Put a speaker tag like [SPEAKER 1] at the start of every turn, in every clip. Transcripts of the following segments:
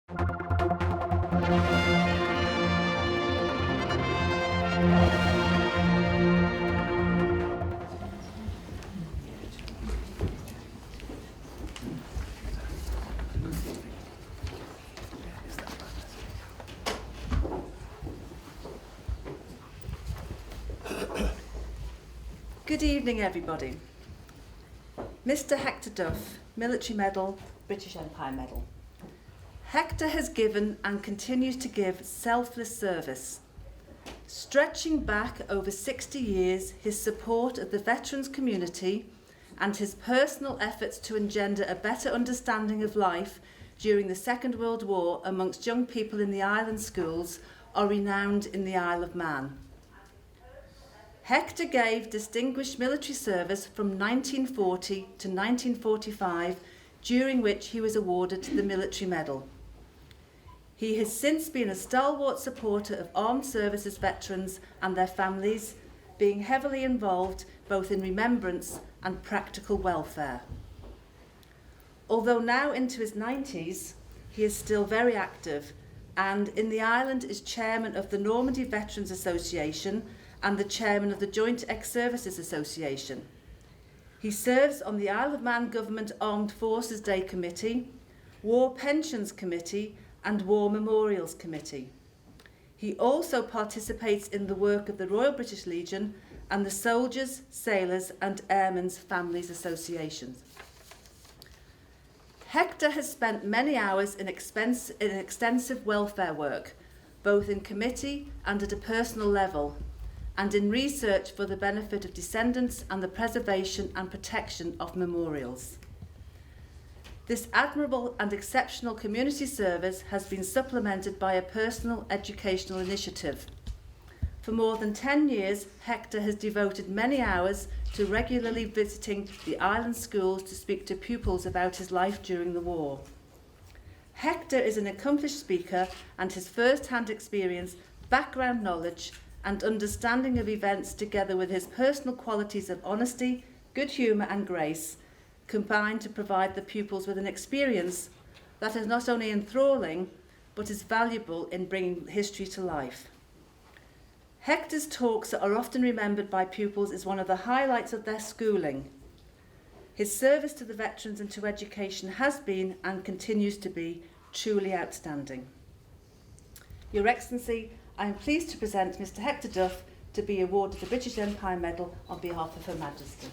[SPEAKER 1] Good evening, everybody. Mr. Hector Duff, Military Medal, British Empire Medal. Hector has given and continues to give selfless service. Stretching back over 60 years, his support of the veterans community and his personal efforts to engender a better understanding of life during the Second World War amongst young people in the island schools are renowned in the Isle of Man. Hector gave distinguished military service from 1940 to 1945, during which he was awarded the Military Medal. He has since been a stalwart supporter of armed services veterans and their families, being heavily involved both in remembrance and practical welfare. Although now into his 90s, he is still very active and in the island is chairman of the Normandy Veterans Association and the chairman of the Joint Ex-Services Association. He serves on the Isle of Man Government Armed Forces Day Committee, War Pensions Committee and War Memorials Committee. He also participates in the work of the Royal British Legion and the Soldiers, Sailors and Airmen's Families Associations. Hector has spent many hours in extensive welfare work, both in committee and at a personal level, and in research for the benefit of descendants and the preservation and protection of memorials. This admirable and exceptional community service has been supplemented by a personal educational initiative. For more than 10 years, Hector has devoted many hours to regularly visiting the island schools to speak to pupils about his life during the war. Hector is an accomplished speaker, and his first-hand experience, background knowledge, and understanding of events, together with his personal qualities of honesty, good humour and grace, combine to provide the pupils with an experience that is not only enthralling, but is valuable in bringing history to life. Hector's talks are often remembered by pupils as one of the highlights of their schooling. His service to the veterans and to education has been and continues to be truly outstanding. Your Excellency, I am pleased to present Mr. Hector Duff to be awarded the British Empire Medal on behalf of Her Majesty.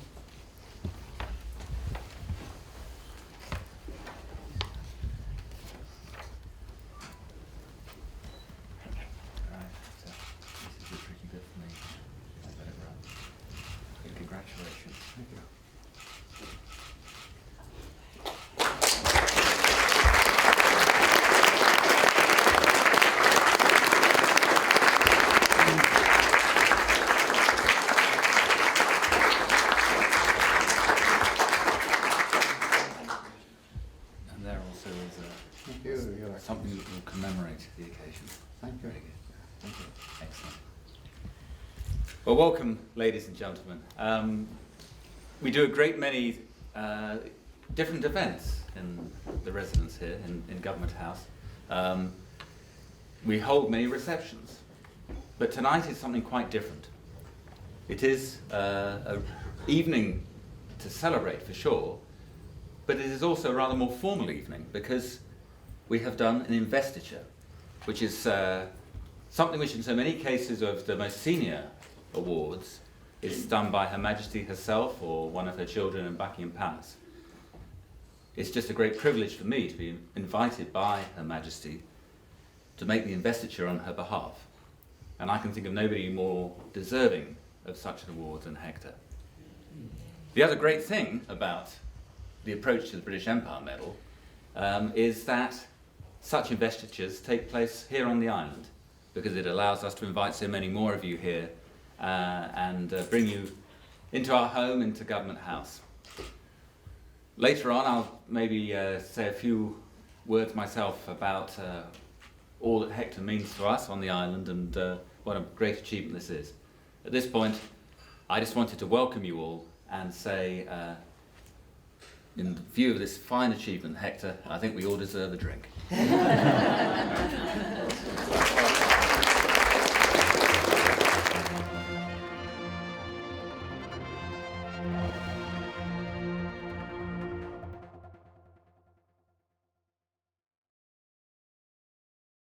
[SPEAKER 2] Congratulations. Thank you. Something that will commemorate the occasion.
[SPEAKER 3] Thank you.
[SPEAKER 2] Very good. Thank you. Excellent. Well, welcome, ladies and gentlemen. We do a great many different events in the residence here in Government House. We hold many receptions, but tonight is something quite different. It is an evening to celebrate for sure, but it is also a rather more formal evening because we have done an investiture, which is something which in so many cases of the most senior awards is done by Her Majesty herself or one of her children in Buckingham Palace. It's just a great privilege for me to be invited by Her Majesty to make the investiture on her behalf. And I can think of nobody more deserving of such an award than Hector. The other great thing about the approach to the British Empire Medal is that such investitures take place here on the island, because it allows us to invite so many more of you here and bring you into our home, into Government House. Later on, I'll maybe say a few words myself about all that Hector means to us on the island and what a great achievement this is. At this point, I just wanted to welcome you all and say, in view of this fine achievement, Hector, I think we all deserve a drink.